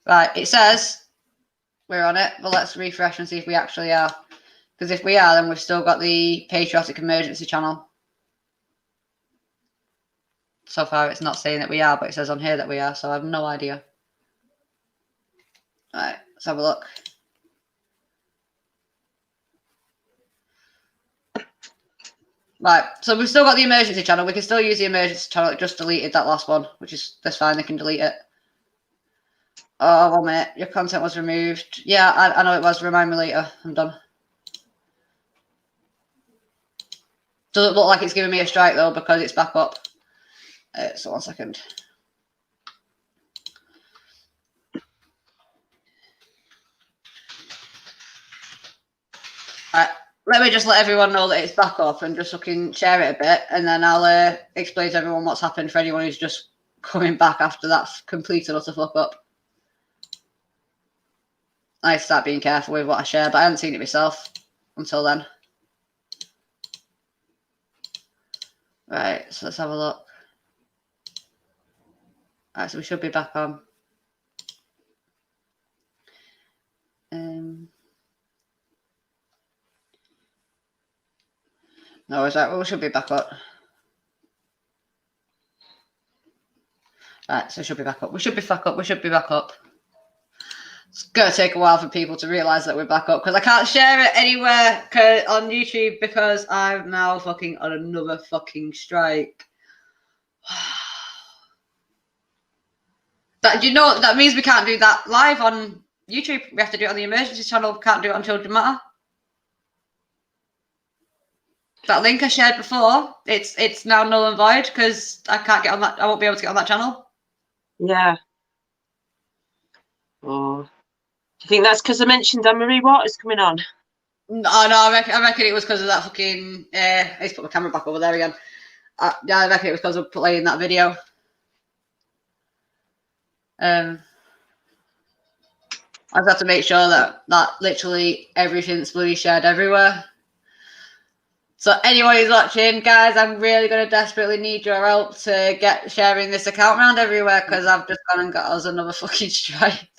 Right, it says we're on it, but let's refresh and see if we actually are. Because if we are, then we've still got the Patriotic Emergency channel. So far, it's not saying that we are, but it says on here that we are, so I have no idea. Right, let's have a look. Right, so we've still got the emergency channel. We can still use the emergency channel. It just deleted that last one, which is, that's fine. They can delete it. Oh, 1 minute. Your content was removed. Yeah, I know it was. Remind me later. I'm done. Doesn't look like it's giving me a strike, though, because it's back up. So 1 second. Right. Let me just let everyone know that it's back up and just fucking share it a bit, and then I'll explain to everyone what's happened for anyone who's just coming back after that's complete and utter fuck up. I start being careful with what I share, but I hadn't seen it myself until then. Right, so let's have a look. Right, so we should be back on. No, is that? We should be back up. Right, so we should be back up. We should be back up. We should be back up. It's going to take a while for people to realise that we're back up because I can't share it anywhere on YouTube because I'm now fucking on another fucking strike. Do you know that means we can't do that live on YouTube? We have to do it on the emergency channel. We can't do it on Children Matter. That link I shared before, it's now null and void because I can't get on that. I won't be able to get on that channel. Yeah. Oh, do you think that's because I mentioned Anne-Marie Waters coming on? No, I reckon it was because of that fucking. Let's put my camera back over there again. Yeah, I reckon it was because of playing that video. I just have to make sure that literally everything's bloody shared everywhere. So anyone who's watching, guys, I'm really going to desperately need your help to get sharing this account around everywhere because I've just gone and got us another fucking strike.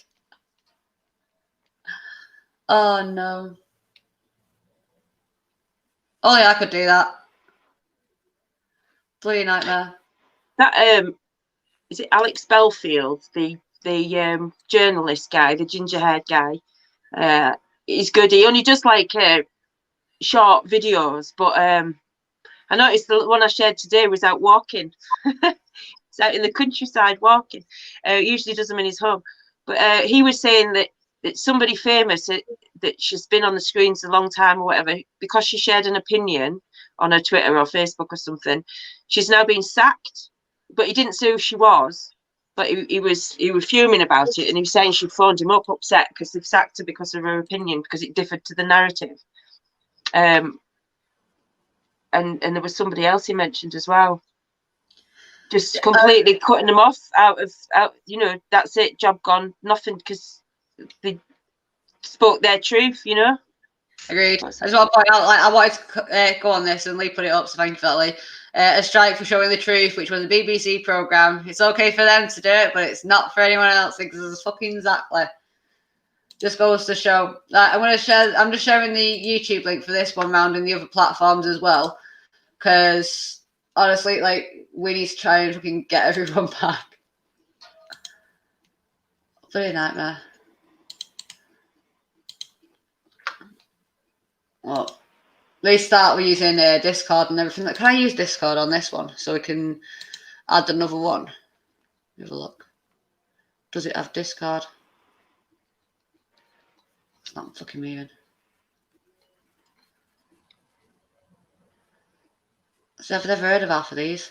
Oh, no. Oh, yeah, I could do that. Bloody nightmare. That, is it Alex Belfield, the journalist guy, the ginger-haired guy? He's good. He only does, like, short videos, but I noticed the one I shared today was out walking. It's out in the countryside walking. He usually does them in his home, but he was saying that somebody famous that she's been on the screens a long time or whatever, because she shared an opinion on her Twitter or Facebook or something, she's now been sacked. But he didn't say who she was, but he was fuming about it, and he was saying she phoned him up upset because they've sacked her because of her opinion, because it differed to the narrative. And there was somebody else he mentioned as well, just completely cutting them off out, you know, that's it, job gone, nothing, because they spoke their truth, you know. Agreed. I just want to point out, like, I wanted to go on this, and Lee put it up, so thank you for that, Lee. A strike for showing the truth, which was a BBC programme. It's okay for them to do it, but it's not for anyone else, because it's fucking exactly. Just goes to show. I'm just sharing the YouTube link for this one round and the other platforms as well, because honestly, like, we need to try and fucking get everyone back. Bloody nightmare. Well, they start with using Discord and everything. Can I use Discord on this one so we can add another one? Have a look. Does it have Discord? It's not fucking moving. So I've never heard of half of these.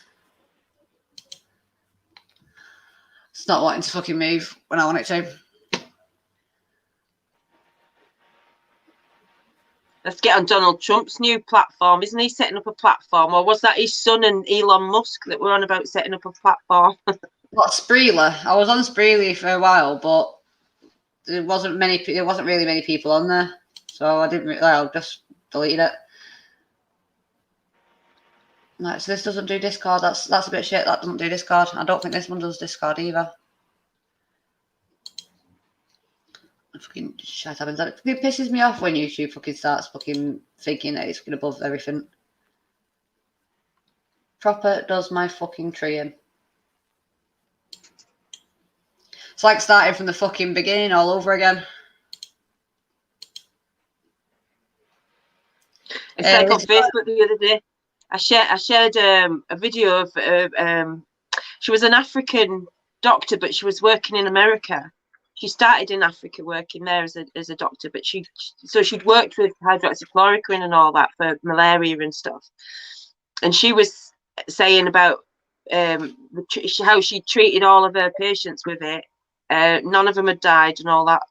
It's not wanting to fucking move when I want it to. Let's get on Donald Trump's new platform. Isn't he setting up a platform? Or was that his son and Elon Musk that were on about setting up a platform? What, Spreely? I was on Spreely for a while, but there wasn't really many people on there. So I didn't. I just deleted it. Right, so this doesn't do Discord. That's a bit shit. That doesn't do Discord. I don't think this one does Discord either. Fucking shit happens. It fucking pisses me off when YouTube fucking starts fucking thinking that it's fucking above everything. Proper does my fucking tree in. It's like starting from the fucking beginning all over again. It's like on Facebook the other day. I shared a video of she was an African doctor, but she was working in America. She started in Africa working there as a doctor, but she'd worked with hydroxychloroquine and all that for malaria and stuff. And she was saying about how she treated all of her patients with it. None of them had died and all that.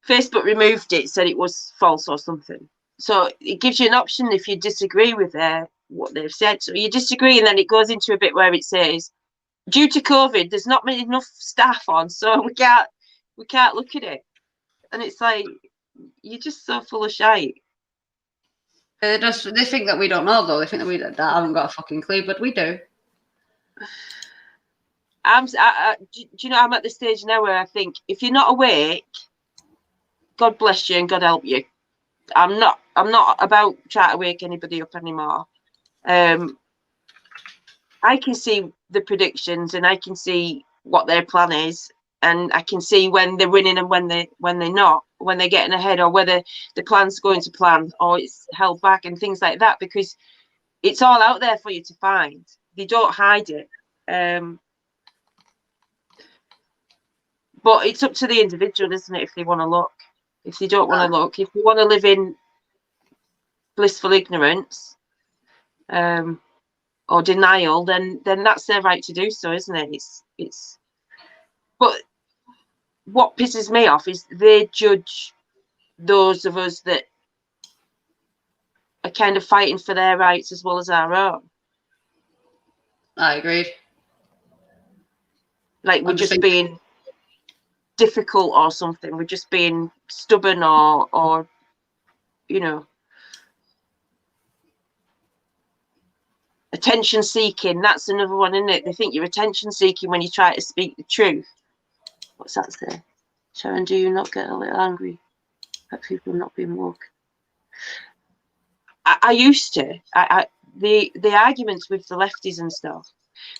Facebook removed it, said it was false or something. So it gives you an option if you disagree with what they've said. So you disagree, and then it goes into a bit where it says, due to COVID, there's not enough staff on, so we can't look at it. And it's like, you're just so full of shite. They think that we don't know, though. They think that we haven't got a fucking clue, but we do. Do you know, I'm at the stage now where I think if you're not awake, God bless you and God help you. I'm not about trying to wake anybody up anymore. I can see the predictions and I can see what their plan is, and I can see when they're winning and when they're not, when they're getting ahead, or whether the plan's going to plan or it's held back and things like that, because it's all out there for you to find. They don't hide it. But it's up to the individual, isn't it, if they want to look. If they don't want to look, if they want to live in blissful ignorance or denial, then that's their right to do so, isn't it? It's. But what pisses me off is they judge those of us that are kind of fighting for their rights as well as our own. I agreed. Like we're just being difficult or something. We're just being stubborn or you know, attention seeking. That's another one, isn't it? They think you're attention seeking when you try to speak the truth. What's that say? Sharon, do you not get a little angry at people not being woke? I used to. The arguments with the lefties and stuff,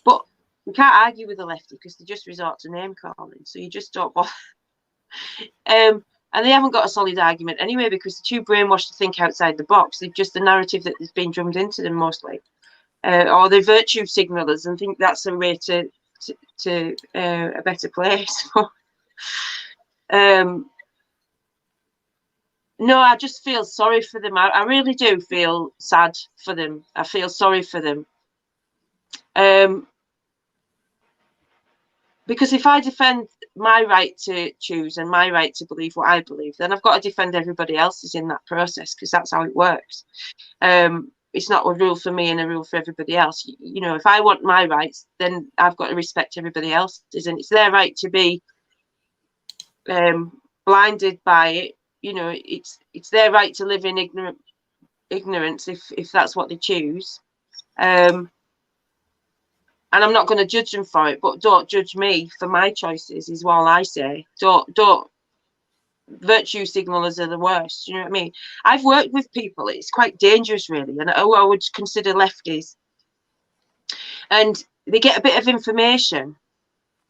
but you can't argue with the lefty because they just resort to name calling. So you just don't bother. And they haven't got a solid argument anyway because they're too brainwashed to think outside the box. They've just the narrative that has been drummed into them mostly, or they're virtue signalers and think that's a way to a better place. No, I just feel sorry for them. I really do feel sad for them. I feel sorry for them. Because if I defend my right to choose and my right to believe what I believe, then I've got to defend everybody else's in that process because that's how it works. It's not a rule for me and a rule for everybody else. You know, if I want my rights, then I've got to respect everybody else's, and it's their right to be blinded by it. You know, it's their right to live in ignorance if that's what they choose. And I'm not going to judge them for it, but don't judge me for my choices is what I say. Don't virtue signalers are the worst. You know what I mean? I've worked with people. It's quite dangerous, really, and I would consider lefties. And they get a bit of information.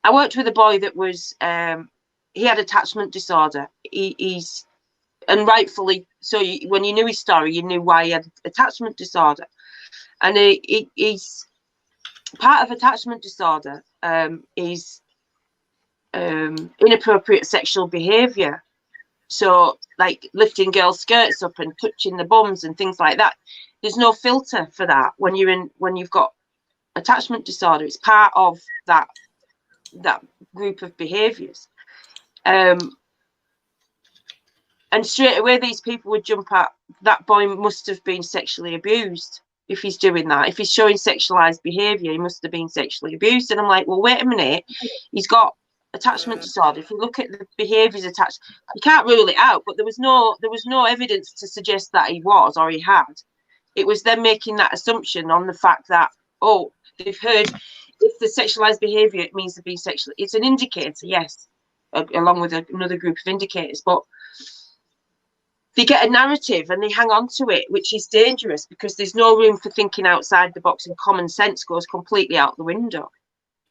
I worked with a boy that was he had attachment disorder. He's and rightfully so. When you knew his story, you knew why he had attachment disorder, and he's part of attachment disorder is inappropriate sexual behavior. So like lifting girls' skirts up and touching the bums and things like that. There's no filter for that when you've got attachment disorder. It's part of that group of behaviors. And straight away these people would jump at that boy must have been sexually abused. If he's doing that, if he's showing sexualized behavior, he must have been sexually abused. And I'm like, well, wait a minute, he's got attachment disorder. If you look at the behaviors attached, you can't rule it out. But there was no evidence to suggest that he was or he had. It was them making that assumption on the fact that, they've heard if the sexualized behavior, it means to be sexual. It's an indicator, yes. along with another group of indicators. But they get a narrative and they hang on to it, which is dangerous because there's no room for thinking outside the box, and common sense goes completely out the window.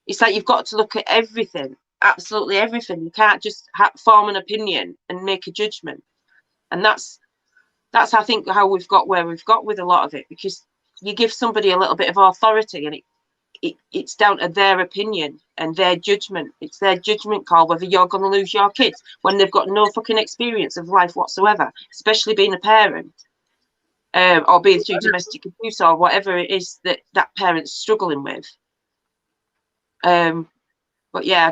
It's like you've got to look at everything, absolutely everything. You can't just form an opinion and make a judgment. And that's I think how we've got where we've got with a lot of it, because you give somebody a little bit of authority and it's down to their opinion and their judgment. It's their judgment call whether you're going to lose your kids when they've got no fucking experience of life whatsoever, especially being a parent, or being through domestic abuse or whatever it is that that parent's struggling with. But yeah,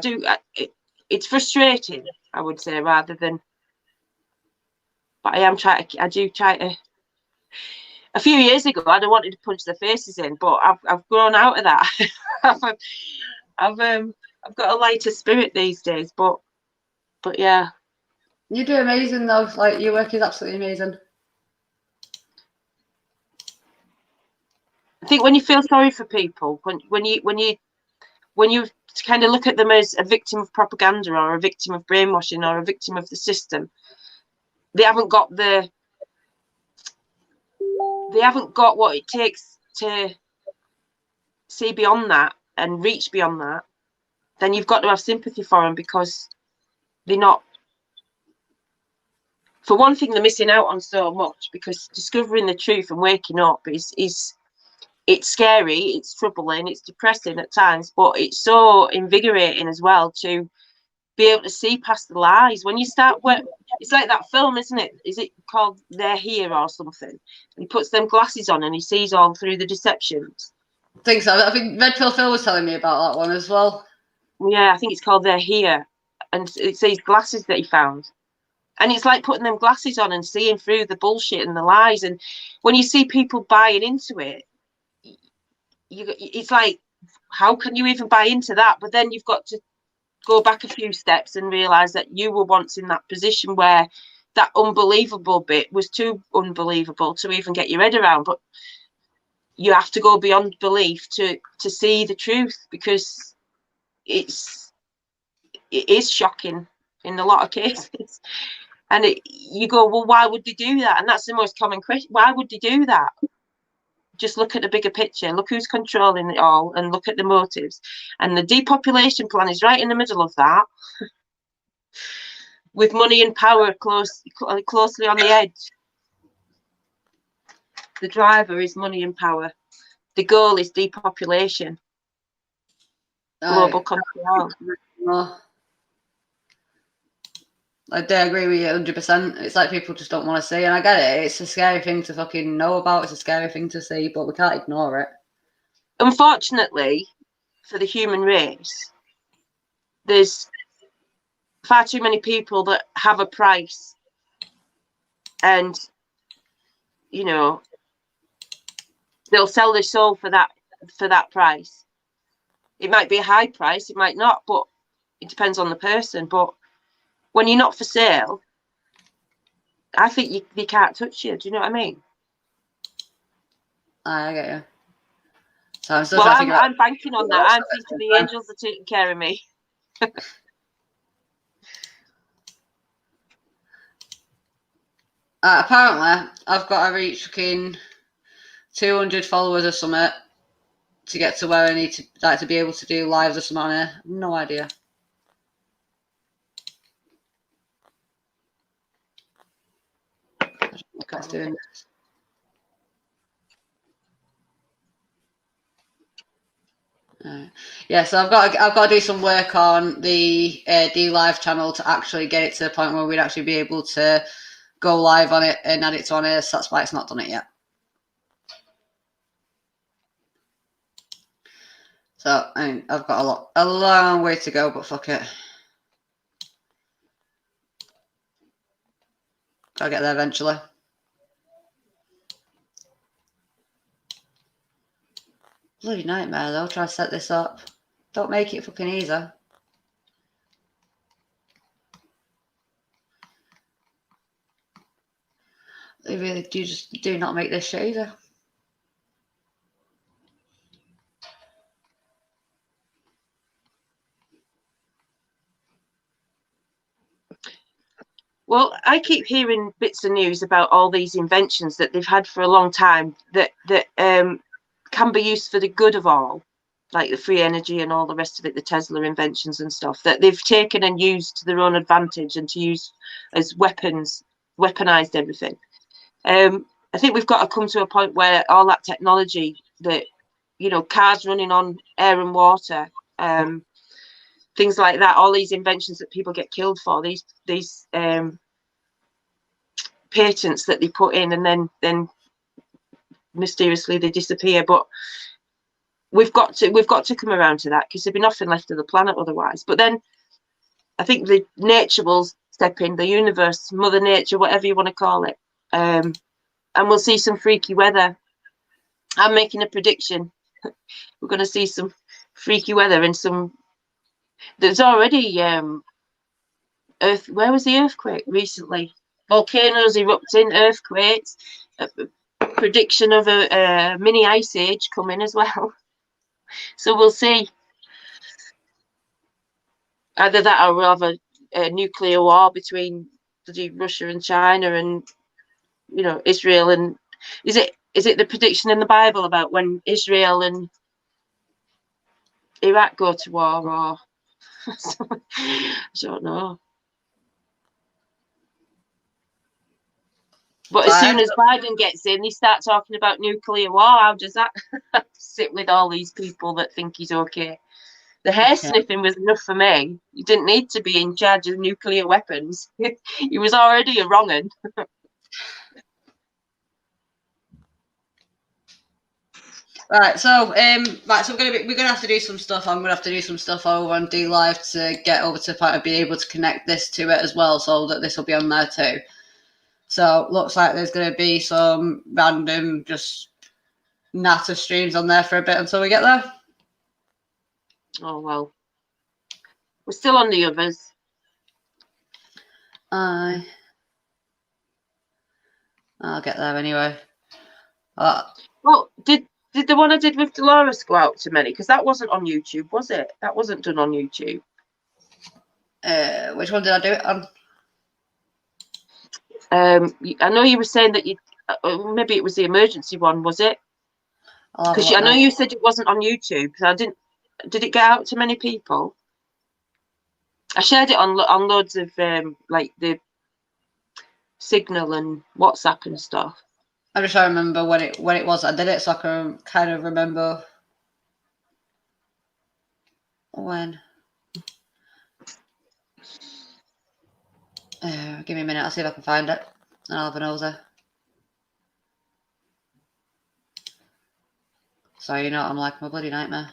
it's frustrating, I would say, rather than. But I do try to. A few years ago, I'd have wanted to punch their faces in, but I've grown out of that. I've got a lighter spirit these days, but yeah. You do amazing though. Like, your work is absolutely amazing. I think when you feel sorry for people, when you kind of look at them as a victim of propaganda or a victim of brainwashing or a victim of the system, they haven't got what it takes to see beyond that and reach beyond that. Then you've got to have sympathy for them, because they're not. For one thing, they're missing out on so much, because discovering the truth and waking up is it's scary, it's troubling, it's depressing at times, but it's so invigorating as well to be able to see past the lies. When you start, it's like that film, isn't it? Is it called They're Here or something? And he puts them glasses on and he sees all through the deceptions. I think so. I think Red Pill Phil was telling me about that one as well. Yeah, I think it's called They're Here. And it's these glasses that he found. And it's like putting them glasses on and seeing through the bullshit and the lies. And when you see people buying into it, it's like, how can you even buy into that? But then you've got to go back a few steps and realize that you were once in that position where that unbelievable bit was too unbelievable to even get your head around. But you have to go beyond belief to see the truth, because it is shocking in a lot of cases. And you go, well, why would they do that? And that's the most common question. Why would they do that? Just look at the bigger picture. Look who's controlling it all, and look at the motives. And the depopulation plan is right in the middle of that, with money and power closely on the edge. The driver is money and power. The goal is depopulation. Global control. I do agree with you 100%. It's like people just don't want to see, and I get it. It's a scary thing to fucking know about. It's a scary thing to see, but we can't ignore it. Unfortunately, for the human race, there's far too many people that have a price, and they'll sell their soul for that price. It might be a high price, it might not, but it depends on the person. But when you're not for sale, I think they can't touch you. Do you know what I mean? I get you. So I'm banking on that. I'm thinking the angels are taking care of me. Apparently, I've got to reach fucking 200 followers or something to get to where I need to be able to do lives or something on here. No idea. What's doing this? Yeah, so I've got to do some work on the D Live channel to actually get it to the point where we'd actually be able to go live on it and add it to on here. So that's why it's not done it yet. So I mean, I've got a long way to go, but fuck it. I'll get there eventually. Bloody nightmare though, try to set this up. Don't make it fucking easy. They really do not make this shit easy. Well, I keep hearing bits of news about all these inventions that they've had for a long time that can be used for the good of all, like the free energy and all the rest of it, the Tesla inventions and stuff, that they've taken and used to their own advantage and to use as weapons, weaponized everything. I think we've got to come to a point where all that technology, that, you know, cars running on air and water, things like that, all these inventions that people get killed for, these patents that they put in, and then mysteriously they disappear. But we've got to come around to that, because there'd be nothing left of the planet otherwise. But then I think the nature will step in, the universe, Mother Nature, whatever you want to call it, and we'll see some freaky weather. I'm making a prediction. We're going to see some freaky weather and some. There's already earth. Where was the earthquake recently? Volcanoes erupting, earthquakes. A prediction of a mini ice age coming as well. So we'll see. Either that, or we'll have a nuclear war between Russia and China, and, you know, Israel. And is it the prediction in the Bible about when Israel and Iraq go to war, or I don't know. But as soon as Biden gets in, they start talking about nuclear war. How does that sit with all these people that think he's okay? The hair sniffing was enough for me. You didn't need to be in charge of nuclear weapons. He was already a wrong un. Right, so so we're gonna have to do some stuff. I'm gonna have to do some stuff over on D Live to get over to the point of being able to connect this to it as well, so that this will be on there too. So looks like there's gonna be some random just natter streams on there for a bit until we get there. Oh well, we're still on the others. I'll get there anyway. Well, did the one I did with Dolores go out to many? Because that wasn't on YouTube, was it? That wasn't done on YouTube. Which one did I do it on? I know you were saying that you maybe it was the emergency one, was it? Because I know you said it wasn't on YouTube. So I didn't. Did it get out to many people? I shared it on loads of like the Signal and WhatsApp and stuff. I'm just trying to remember when it was I did it, so I can kind of remember when. Give me a minute. I'll see if I can find it, and I'll have an nosy. So you know, I'm like my bloody nightmare.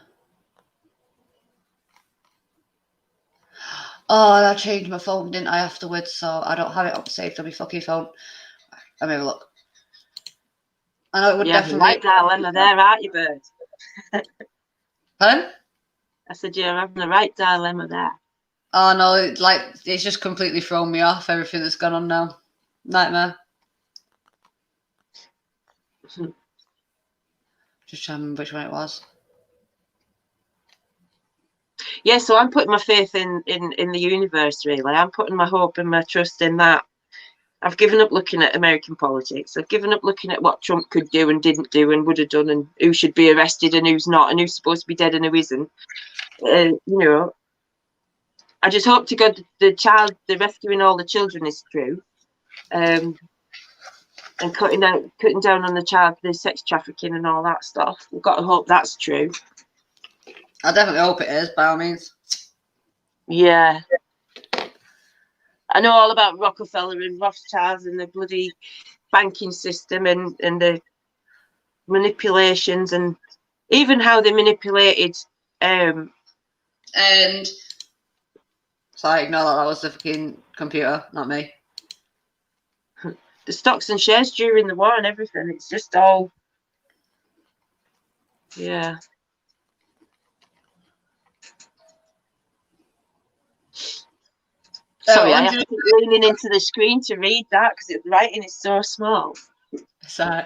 Oh, I changed my phone, didn't I, afterwards? So I don't have it up saved on my fucking phone. Let me have a look. I know it would definitely. Right dilemma there, aren't you, bird? Pardon? I said you're having the right dilemma there. Oh no, it's just completely thrown me off, everything that's gone on now. Nightmare. Just trying to remember which one it was. Yeah, so I'm putting my faith in the universe, really. I'm putting my hope and my trust in that. I've given up looking at American politics. I've given up looking at what Trump could do and didn't do and would have done, and who should be arrested and who's not, and who's supposed to be dead and who isn't. You know, I just hope to God the rescuing all the children is true, and cutting down on the sex trafficking and all that stuff. We've got to hope that's true. I definitely hope it is, by all means. Yeah. I know all about Rockefeller and Rothschild and the bloody banking system and the manipulations, and even how they manipulated. And sorry, ignore that was the fucking computer, not me. The stocks and shares during the war and everything. It's just all. Yeah. Sorry, I have to keep leaning into the screen to read that because the writing is so small. Sorry.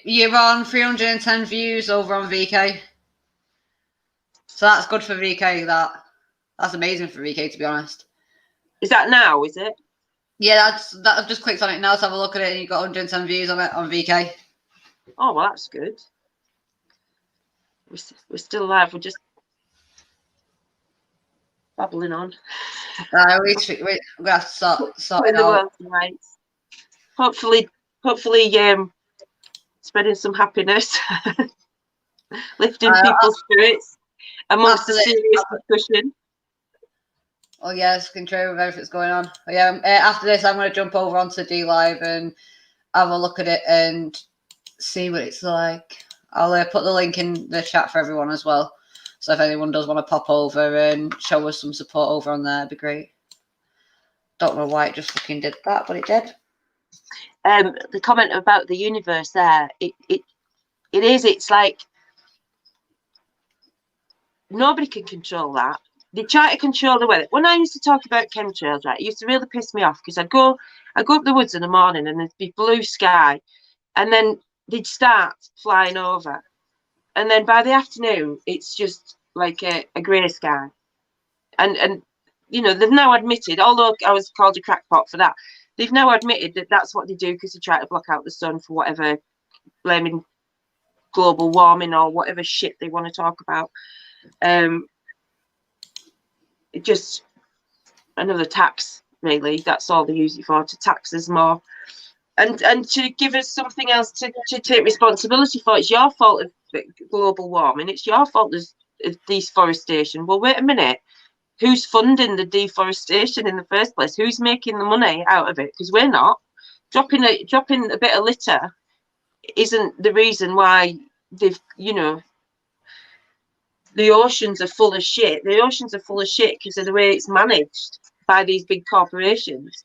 You're on 310 views over on VK. So that's good for VK, that's amazing for VK, to be honest. Is that now, is it? Yeah, that. I've just clicked on it now to have a look at it, and you've got 110 views on it on VK. Oh, well, that's good. We're still alive. We're just babbling on. We're gonna have to sort it In the out. world tonight. Hopefully, spreading some happiness, lifting people's spirits amongst the serious discussion. Oh yeah, it's control with everything that's going on. But yeah, after this, I'm going to jump over onto D Live and have a look at it and see what it's like. I'll put the link in the chat for everyone as well. So if anyone does want to pop over and show us some support over on there, it'd be great. Don't know why it just fucking did that, but it did. The comment about the universe there, it's like nobody can control that. They try to control the weather. When I used to talk about chemtrails, right, it used to really piss me off because I'd go up the woods in the morning and there'd be blue sky, and then they'd start flying over, and then by the afternoon it's just like a grey sky, and you know, they've now admitted, although I was called a crackpot for that, they've now admitted that that's what they do because they try to block out the sun for whatever blaming global warming or whatever shit they want to talk about. It just another tax, really. That's all they use it for, to tax us more, and to give us something else to take responsibility for. It's your fault of global warming. It's your fault of deforestation. Well, wait a minute. Who's funding the deforestation in the first place? Who's making the money out of it? Because we're not. Dropping a bit of litter isn't the reason why they've, you know, the oceans are full of shit. The oceans are full of shit because of the way it's managed by these big corporations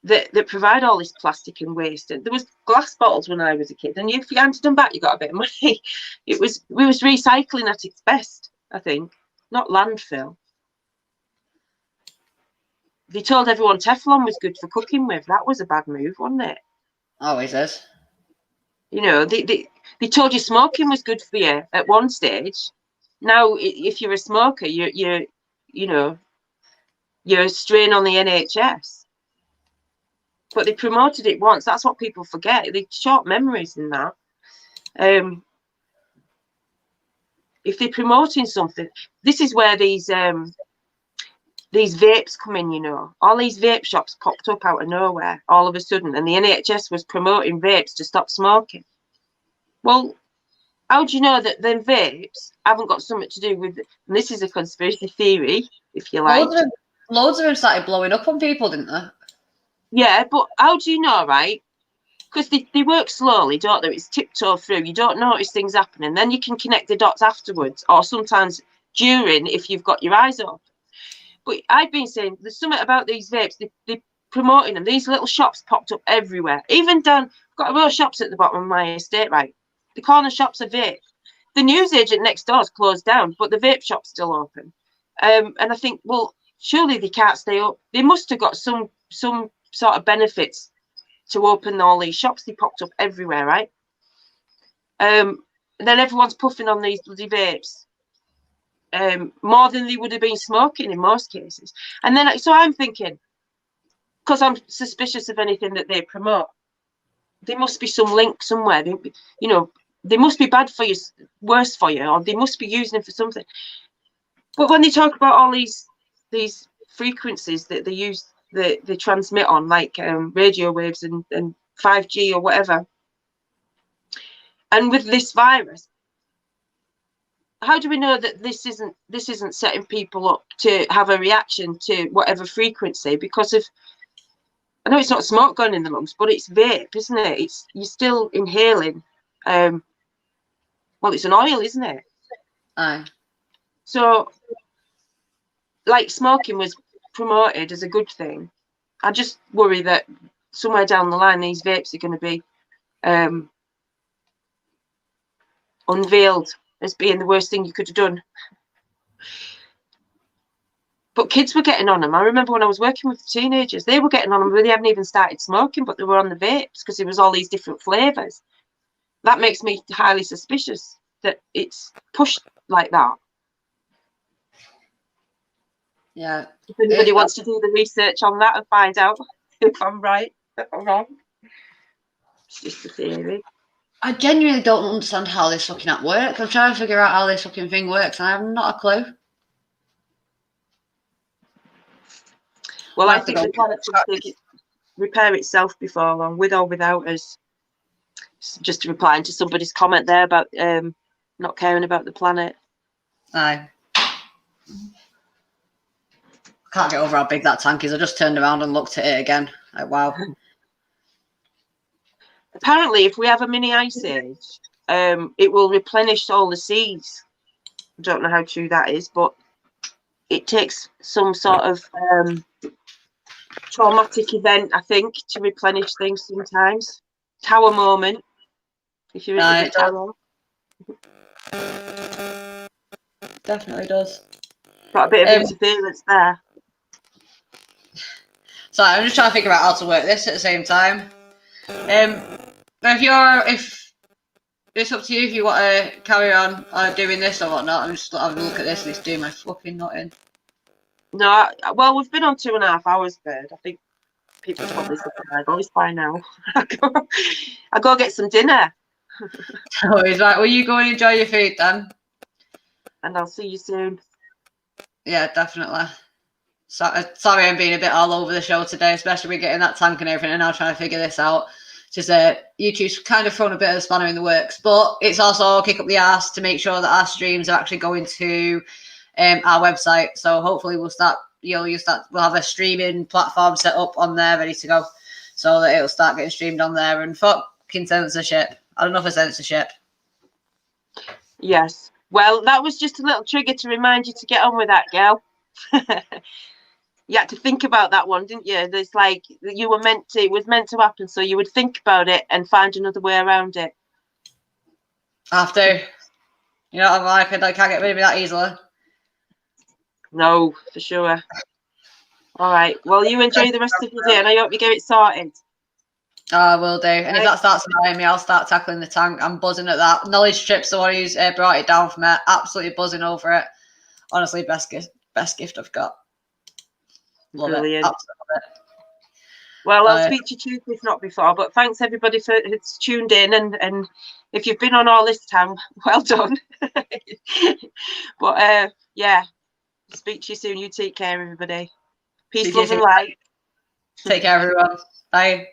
that provide all this plastic and waste. And there was glass bottles when I was a kid, and if you handed them back, you got a bit of money. We was recycling at its best, I think, not landfill. They told everyone Teflon was good for cooking with. That was a bad move, wasn't it? Always is. You know, they told you smoking was good for you at one stage. Now, if you're a smoker, you're a strain on the NHS. But they promoted it once. That's what people forget. They short memories in that. If they're promoting something, this is where these vapes come in, you know. All these vape shops popped up out of nowhere all of a sudden, and the NHS was promoting vapes to stop smoking. Well, how do you know that them vapes haven't got something to do with it? And this is a conspiracy theory, if you like. Loads of them started blowing up on people, didn't they? Yeah, but how do you know, right? Because they work slowly, don't they? It's tiptoe through. You don't notice things happening. Then you can connect the dots afterwards, or sometimes during, if you've got your eyes open. But I've been saying there's something about these vapes. They're promoting them. These little shops popped up everywhere. Even down, I've got a row of shops at the bottom of my estate, right? The corner shops are vape. The newsagent next door's closed down, but the vape shop's still open. And I think, well, surely they can't stay up. They must have got some sort of benefits to open all these shops. They popped up everywhere, right? And then everyone's puffing on these bloody vapes. More than they would have been smoking in most cases. And then, so I'm thinking, because I'm suspicious of anything that they promote, there must be some link somewhere. They must be bad for you, worse for you, or they must be using them for something. But when they talk about all these frequencies that they use, they transmit on, like radio waves and 5G or whatever, and with this virus, how do we know that this isn't setting people up to have a reaction to whatever frequency? Because of, I know it's not smoke going in the lungs, but it's vape, isn't it? You're still inhaling. Well, it's an oil, isn't it? Aye. So, like smoking was promoted as a good thing. I just worry that somewhere down the line, these vapes are going to be unveiled as being the worst thing you could have done. But kids were getting on them. I remember when I was working with teenagers, they were getting on them, but they hadn't even started smoking, but they were on the vapes because there was all these different flavours. That makes me highly suspicious that it's pushed like that. Yeah. If anybody wants to do the research on that and find out. if I'm right or wrong. It's just a theory. I genuinely don't understand how this fucking app works. I'm trying to figure out how this fucking thing works, and I have not a clue. Well, I think the planet's going to repair itself before long, with or without us. Just replying to somebody's comment there about not caring about the planet. Aye. I can't get over how big that tank is. I just turned around and looked at it again. Like, wow. Apparently, if we have a mini ice age, it will replenish all the seas. I don't know how true that is, but it takes some sort of traumatic event, I think, to replenish things sometimes. Tower moment, if you're into the tower. Definitely does. Got a bit of interference there. So I'm just trying to figure out how to work this at the same time. If it's up to you if you want to carry on doing this or whatnot. I'm just having a look at this and it's doing my fucking nothing. No, well, we've been on 2.5 hours, Bird. I think people probably said my voice by now. I go get some dinner. Oh, he's like, well, you go and enjoy your food then. And I'll see you soon. Yeah, definitely. Sorry I'm being a bit all over the show today, especially with getting that tank and everything and now trying to figure this out. Just YouTube's kind of thrown a bit of a spanner in the works, but it's also a kick up the arse to make sure that our streams are actually going to our website. So hopefully we'll have a streaming platform set up on there ready to go so that it'll start getting streamed on there. And fucking censorship. I don't know for censorship. Yes. Well, that was just a little trigger to remind you to get on with that, girl. You had to think about that one, didn't you? There's like it was meant to happen, so you would think about it and find another way around it. I have to. You know what I'm like? I can't get rid of me that easily. No, for sure. All right. Well, you enjoy the rest of your day, and I hope you get it sorted. I will do. And if that starts annoying me, I'll start tackling the tank. I'm buzzing at that. Knowledge Trip's the one who's brought it down for me. Absolutely buzzing over it. Honestly, best gift I've got. Love Brilliant. it. Absolutely love it. Well, I'll speak to you Tuesday, if not before. But thanks everybody for who's tuned in, and if you've been on all this time, well done. But yeah, speak to you soon. You take care, everybody. Peace, love, and light. Take care, everyone. Bye.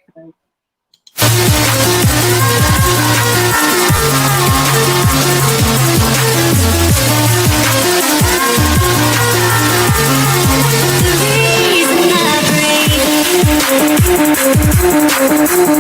The reason I breathe.